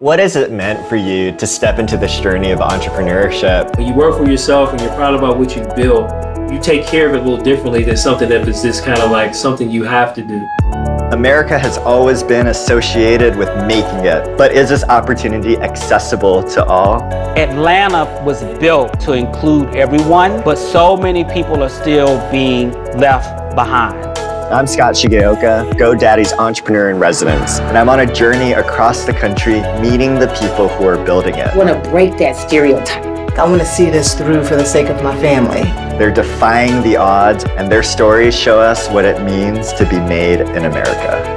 What has it meant for you to step into this journey of entrepreneurship? When you work for yourself and you're proud about what you built, you take care of it a little differently than something that is just kind of like something you have to do. America has always been associated with making it, but is this opportunity accessible to all? Atlanta was built to include everyone, but so many people are still being left behind. I'm Scott Shigeoka, GoDaddy's entrepreneur in residence, and I'm on a journey across the country meeting the people who are building it. I want to break that stereotype. I want to see this through for the sake of my family. They're defying the odds, and their stories show us what it means to be made in America.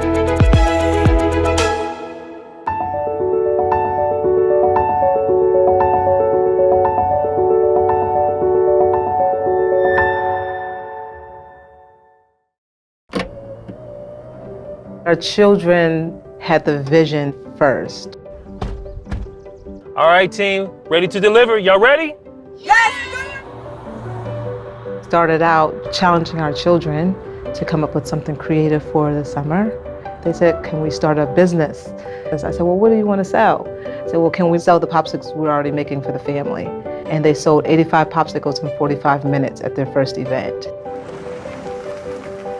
Our children had the vision first. All right, team, ready to deliver? Y'all ready? Started out challenging our children to come up with something creative for the summer. They said, can we start a business? I said, well, what do you want to sell? I said, well, can we sell the popsicles we're already making for the family? And they sold 85 popsicles in 45 minutes at their first event.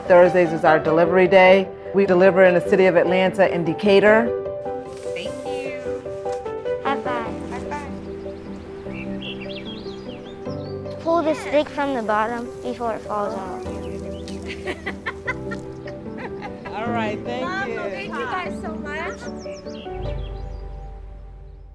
Thursdays is our delivery day. We deliver in the city of Atlanta and Decatur. Thank you. High five. High five. Pull the stick from the bottom before it falls off. All right, thank you. Thank you guys so much.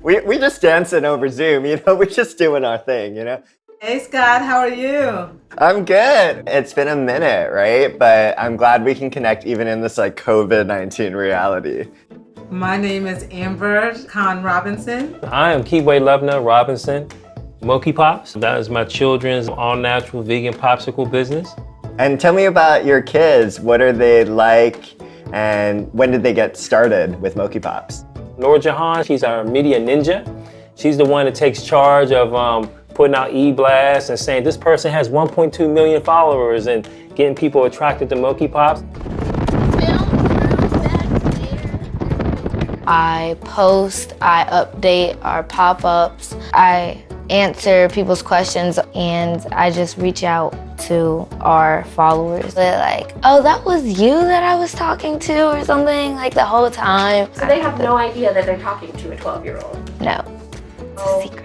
We just dancing over Zoom, we're just doing our thing, Hey Scott, how are you? I'm good. It's been a minute, right? But I'm glad we can connect even in this COVID-19 reality. My name is Amber Khan Robinson. I am Keyway Lubna Robinson, MOKIPOPS. That is my children's all-natural vegan popsicle business. And tell me about your kids. What are they like? And when did they get started with MOKIPOPS? Noor Jahan, she's our media ninja. She's the one that takes charge of putting out e-blasts and saying this person has 1.2 million followers and getting people attracted to MOKIPOPS. I post, I update our pop-ups, I answer people's questions, and I just reach out to our followers. They're like, oh, that was you that I was talking to or something, like the whole time. So they have no idea that they're talking to a 12-year-old? No, it's a secret.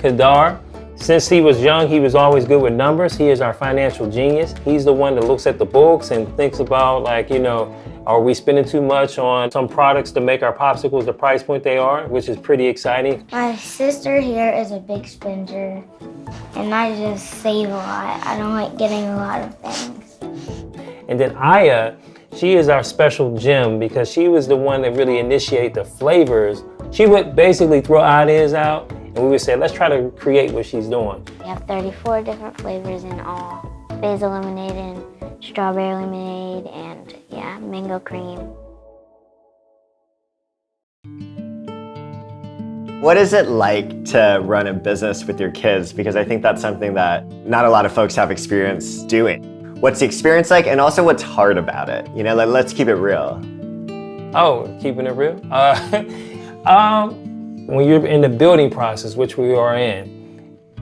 Kadar, since he was young, he was always good with numbers. He is our financial genius. He's the one that looks at the books and thinks about are we spending too much on some products to make our popsicles the price point they are, which is pretty exciting. My sister here is a big spender, and I just save a lot. I don't like getting a lot of things. And then Aya, she is our special gem because she was the one that really initiated the flavors. She would basically throw ideas out and we would say, let's try to create what she's doing. We have 34 different flavors in all. Basil lemonade and strawberry lemonade and mango cream. What is it like to run a business with your kids? Because I think that's something that not a lot of folks have experience doing. What's the experience like, and also what's hard about it? Let's keep it real. Oh, keeping it real? When you're in the building process, which we are in,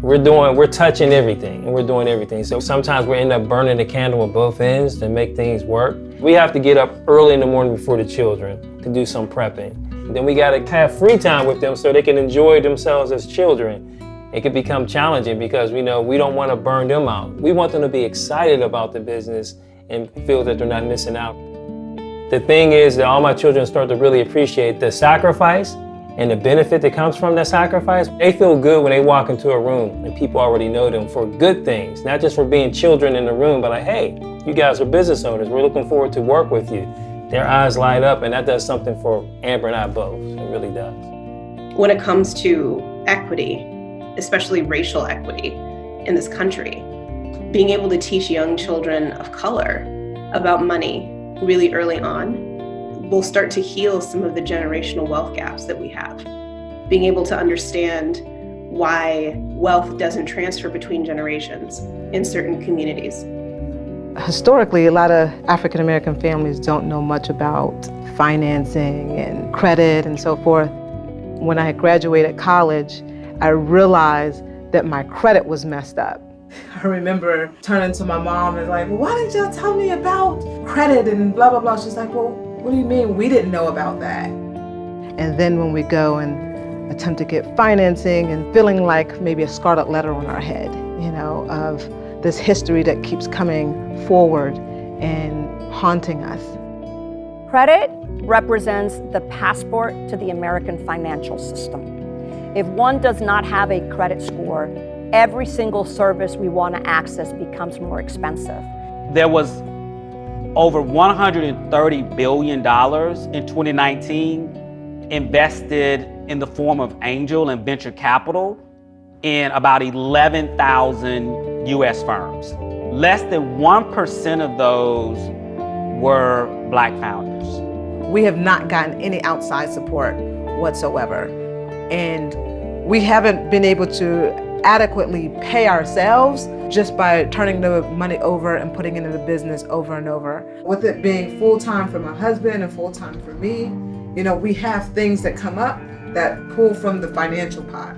we're touching everything and we're doing everything. So sometimes we end up burning the candle at both ends to make things work. We have to get up early in the morning before the children to do some prepping. And then we gotta have free time with them so they can enjoy themselves as children. It can become challenging because we don't want to burn them out. We want them to be excited about the business and feel that they're not missing out. The thing is that all my children start to really appreciate the sacrifice and the benefit that comes from that sacrifice. They feel good when they walk into a room and people already know them for good things, not just for being children in the room, but like, hey, you guys are business owners. We're looking forward to work with you. Their eyes light up, and that does something for Amber and I both. It really does. When it comes to equity, especially racial equity in this country, being able to teach young children of color about money really early on will start to heal some of the generational wealth gaps that we have. Being able to understand why wealth doesn't transfer between generations in certain communities. Historically, a lot of African American families don't know much about financing and credit and so forth. When I had graduated college, I realized that my credit was messed up. I remember turning to my mom and like, well, why didn't y'all tell me about credit and blah, blah, blah. She's like, well, what do you mean? We didn't know about that. And then when we go and attempt to get financing and feeling like maybe a scarlet letter on our head, of this history that keeps coming forward and haunting us. Credit represents the passport to the American financial system. If one does not have a credit score, every single service we want to access becomes more expensive. There was over $130 billion in 2019 invested in the form of angel and venture capital in about 11,000 US firms. Less than 1% of those were Black founders. We have not gotten any outside support whatsoever. And we haven't been able to adequately pay ourselves just by turning the money over and putting it into the business over and over. With it being full-time for my husband and full-time for me, we have things that come up that pull from the financial pot.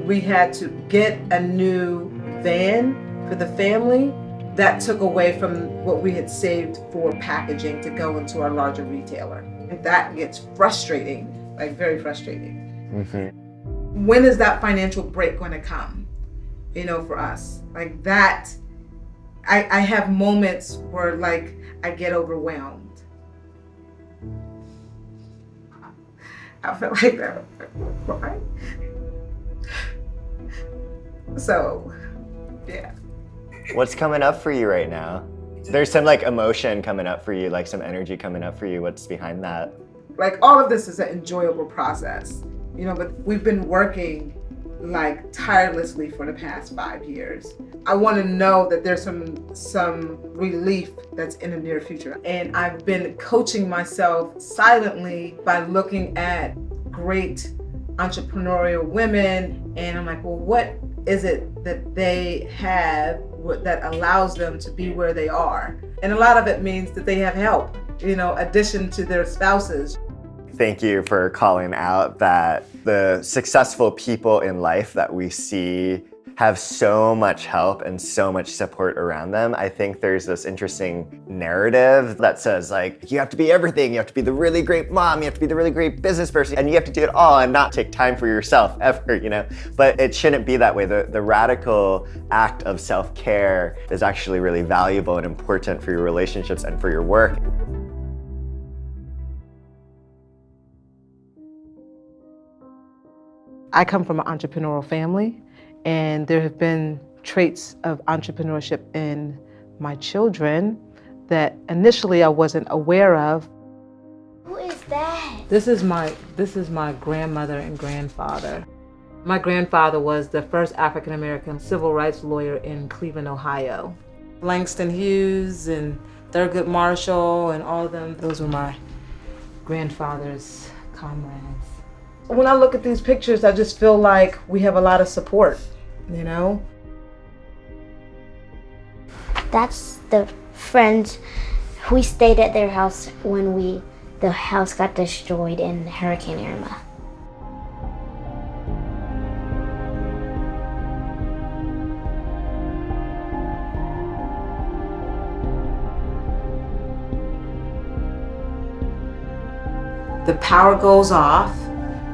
We had to get a new van for the family. That took away from what we had saved for packaging to go into our larger retailer. And that gets frustrating, like very frustrating. Mm-hmm. When is that financial break going to come, for us? Like that, I have moments where like I get overwhelmed. I feel like that, right? So, yeah. What's coming up for you right now? There's some like emotion coming up for you, like some energy coming up for you. What's behind that? Like all of this is an enjoyable process, but we've been working like tirelessly for the past 5 years. I want to know that there's some relief that's in the near future. And I've been coaching myself silently by looking at great entrepreneurial women, and I'm like, well, what is it that they have that allows them to be where they are? And a lot of it means that they have help, addition to their spouses. Thank you for calling out that the successful people in life that we see have so much help and so much support around them. I think there's this interesting narrative that says like, you have to be everything. You have to be the really great mom. You have to be the really great business person, and you have to do it all and not take time for yourself ever, But it shouldn't be that way. The radical act of self-care is actually really valuable and important for your relationships and for your work. I come from an entrepreneurial family, and there have been traits of entrepreneurship in my children that initially I wasn't aware of. Who is that? This is my grandmother and grandfather. My grandfather was the first African-American civil rights lawyer in Cleveland, Ohio. Langston Hughes and Thurgood Marshall and all of them, those were my grandfather's comrades. When I look at these pictures, I just feel like we have a lot of support, That's the friends. We stayed at their house when the house got destroyed in Hurricane Irma. The power goes off,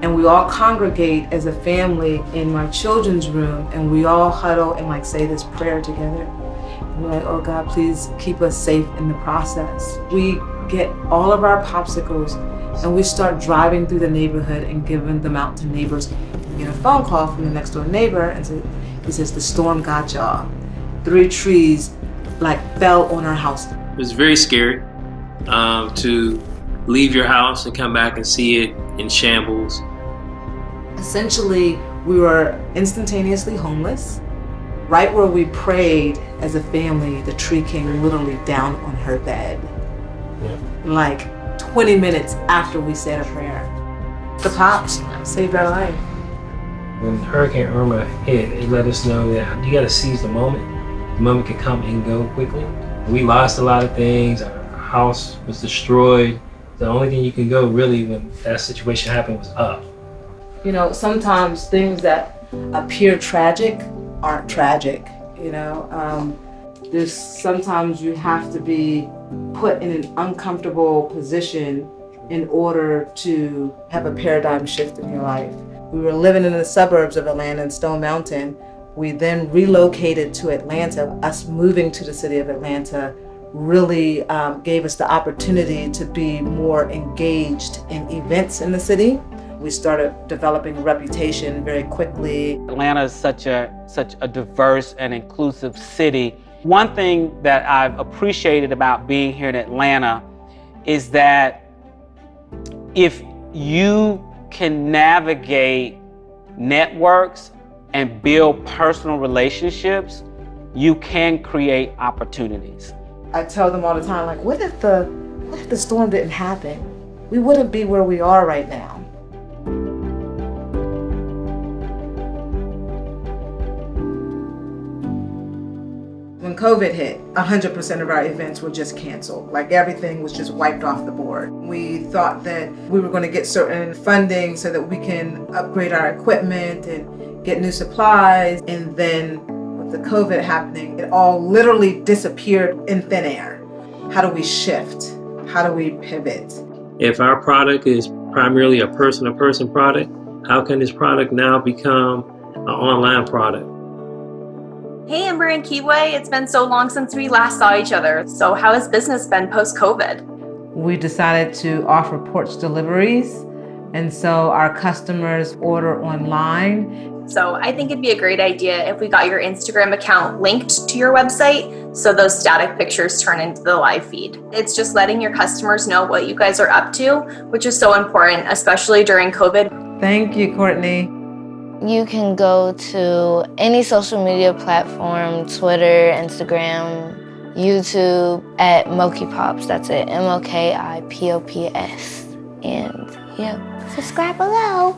and we all congregate as a family in my children's room, and we all huddle and like say this prayer together. And we're like, oh God, please keep us safe in the process. We get all of our popsicles and we start driving through the neighborhood and giving them out to neighbors. We get a phone call from the next door neighbor, and he says, the storm got y'all. 3 trees like fell on our house. It was very scary to leave your house and come back and see it in shambles. Essentially, we were instantaneously homeless. Right where we prayed as a family, the tree came literally down on her bed. Yeah. Like 20 minutes after we said a prayer. The pops saved our life. When Hurricane Irma hit, it let us know that you gotta seize the moment. The moment can come and go quickly. We lost a lot of things. Our house was destroyed. The only thing you can go really when that situation happened was up. You know, sometimes things that appear tragic aren't tragic, you know. There's sometimes you have to be put in an uncomfortable position in order to have a paradigm shift in your life. We were living in the suburbs of Atlanta in Stone Mountain. We then relocated to Atlanta. Us moving to the city of Atlanta really gave us the opportunity to be more engaged in events in the city. We started developing a reputation very quickly. Atlanta is such a diverse and inclusive city. One thing that I've appreciated about being here in Atlanta is that if you can navigate networks and build personal relationships, you can create opportunities. I tell them all the time, like, what if the storm didn't happen? We wouldn't be where we are right now. When COVID hit, 100% of our events were just canceled. Like everything was just wiped off the board. We thought that we were going to get certain funding so that we can upgrade our equipment and get new supplies. And then with the COVID happening, it all literally disappeared in thin air. How do we shift? How do we pivot? If our product is primarily a person-to-person product, how can this product now become an online product? Hey, Amber and Kiway, it's been so long since we last saw each other. So how has business been post-COVID? We decided to offer porch deliveries, and so our customers order online. So I think it'd be a great idea if we got your Instagram account linked to your website so those static pictures turn into the live feed. It's just letting your customers know what you guys are up to, which is so important, especially during COVID. Thank you, Courtney. You can go to any social media platform, Twitter, Instagram, YouTube, at MOKIPOPS. That's it, MOKIPOPS. And yeah, subscribe below.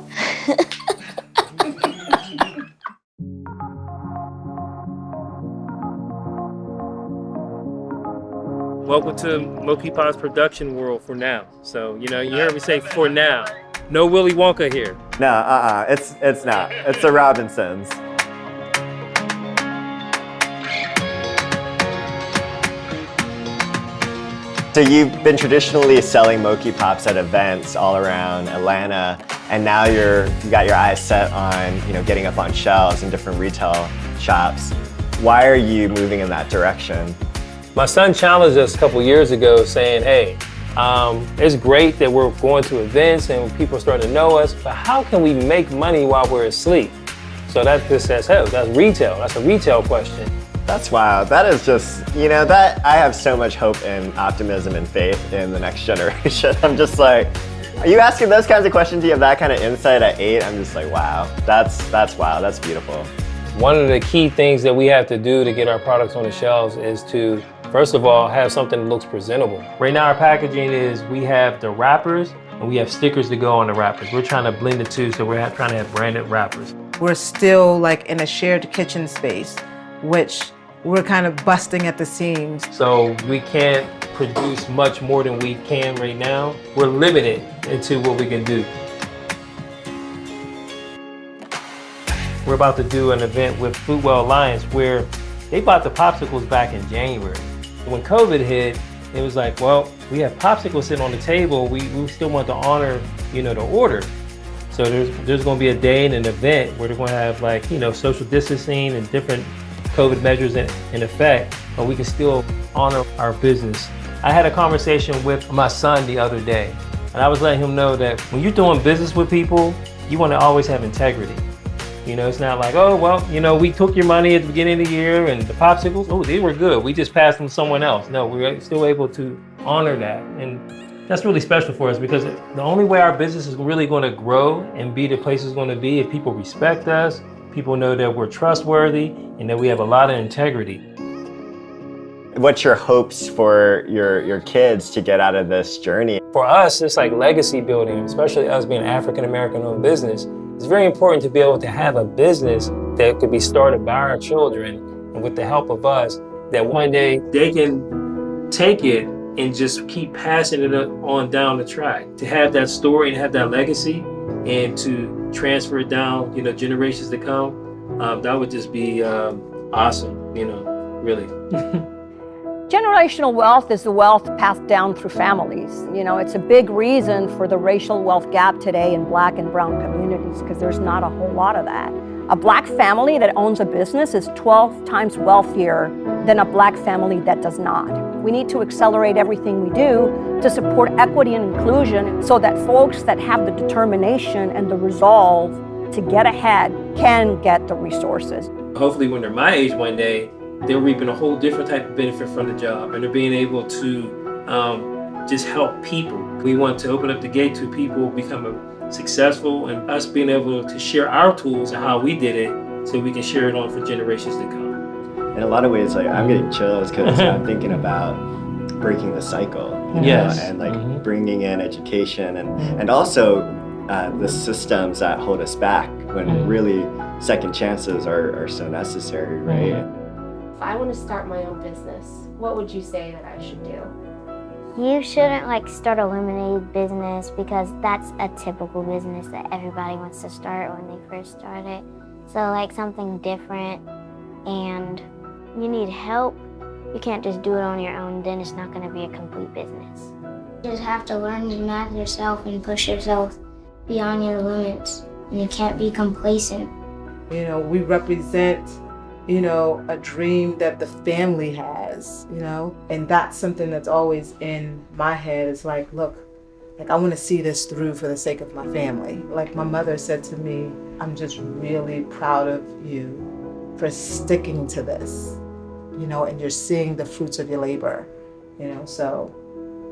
Welcome to MOKIPOPS production world for now. So, you heard me say for now. No Willy Wonka here. No, it's not. It's the Robinsons. So you've been traditionally selling MOKIPOPS at events all around Atlanta, and now you got your eyes set on getting up on shelves in different retail shops. Why are you moving in that direction? My son challenged us a couple years ago saying, hey, it's great that we're going to events and people are starting to know us, but how can we make money while we're asleep? So that just says, hey, that's retail. That's a retail question. That's wild. That is just, that I have so much hope and optimism and faith in the next generation. I'm just like, are you asking those kinds of questions? Do you have that kind of insight at 8? I'm just like, wow, that's wild. That's beautiful. One of the key things that we have to do to get our products on the shelves is to, first of all, have something that looks presentable. Right now our packaging is, we have the wrappers and we have stickers to go on the wrappers. We're trying to blend the two, so we're trying to have branded wrappers. We're still like in a shared kitchen space, which we're kind of busting at the seams. So we can't produce much more than we can right now. We're limited into what we can do. We're about to do an event with Foodwell Alliance where they bought the popsicles back in January. When COVID hit, it was like, well, we have popsicles sitting on the table. We still want to honor, the order. So there's going to be a day and an event where they're going to have like, social distancing and different COVID measures in effect, but we can still honor our business. I had a conversation with my son the other day, and I was letting him know that when you're doing business with people, you want to always have integrity. It's not like, oh, well, we took your money at the beginning of the year and the popsicles, oh, they were good. We just passed them to someone else. No, we're still able to honor that. And that's really special for us because the only way our business is really going to grow and be the place it's going to be if people respect us, people know that we're trustworthy, and that we have a lot of integrity. What's your hopes for your kids to get out of this journey? For us, it's like legacy building, especially us being an African-American owned business. It's very important to be able to have a business that could be started by our children and with the help of us, that one day they can take it and just keep passing it on down the track. To have that story and have that legacy and to transfer it down, generations to come, that would just be awesome, really. Generational wealth is the wealth passed down through families. It's a big reason for the racial wealth gap today in Black and brown communities, because there's not a whole lot of that. A Black family that owns a business is 12 times wealthier than a Black family that does not. We need to accelerate everything we do to support equity and inclusion so that folks that have the determination and the resolve to get ahead can get the resources. Hopefully when they're my age one day, they're reaping a whole different type of benefit from the job, and they're being able to just help people. We want to open up the gate to people becoming successful, and us being able to share our tools and how we did it so we can share it on for generations to come. In a lot of ways, I'm getting chills because I'm thinking about breaking the cycle, Yes. and bringing in education and also the systems that hold us back when really second chances are so necessary, right? If I want to start my own business, what would you say that I should do? You shouldn't start a lemonade business, because that's a typical business that everybody wants to start when they first start it. So something different, and you need help. You can't just do it on your own, then it's not going to be a complete business. You just have to learn to math yourself and push yourself beyond your limits, and you can't be complacent. We represent a dream that the family has, and that's something that's always in my head. It's look, I want to see this through for the sake of my family. My mother said to me, I'm just really proud of you for sticking to this, and you're seeing the fruits of your labor, so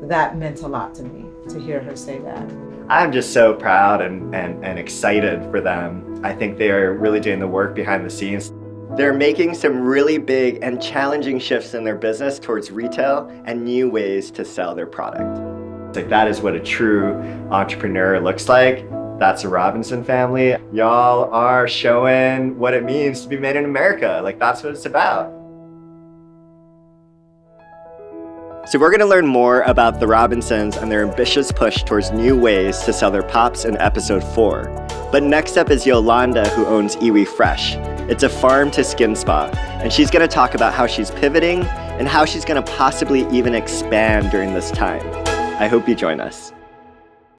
that meant a lot to me to hear her say that. I'm just so proud and excited for them. I think they are really doing the work behind the scenes. They're making some really big and challenging shifts in their business towards retail and new ways to sell their product. That is what a true entrepreneur looks like. That's the Robinson family. Y'all are showing what it means to be made in America. That's what it's about. So we're gonna learn more about the Robinsons and their ambitious push towards new ways to sell their pops in episode 4. But next up is Yolanda, who owns Iwi Fresh. It's a farm to skin spa, and she's gonna talk about how she's pivoting and how she's gonna possibly even expand during this time. I hope you join us.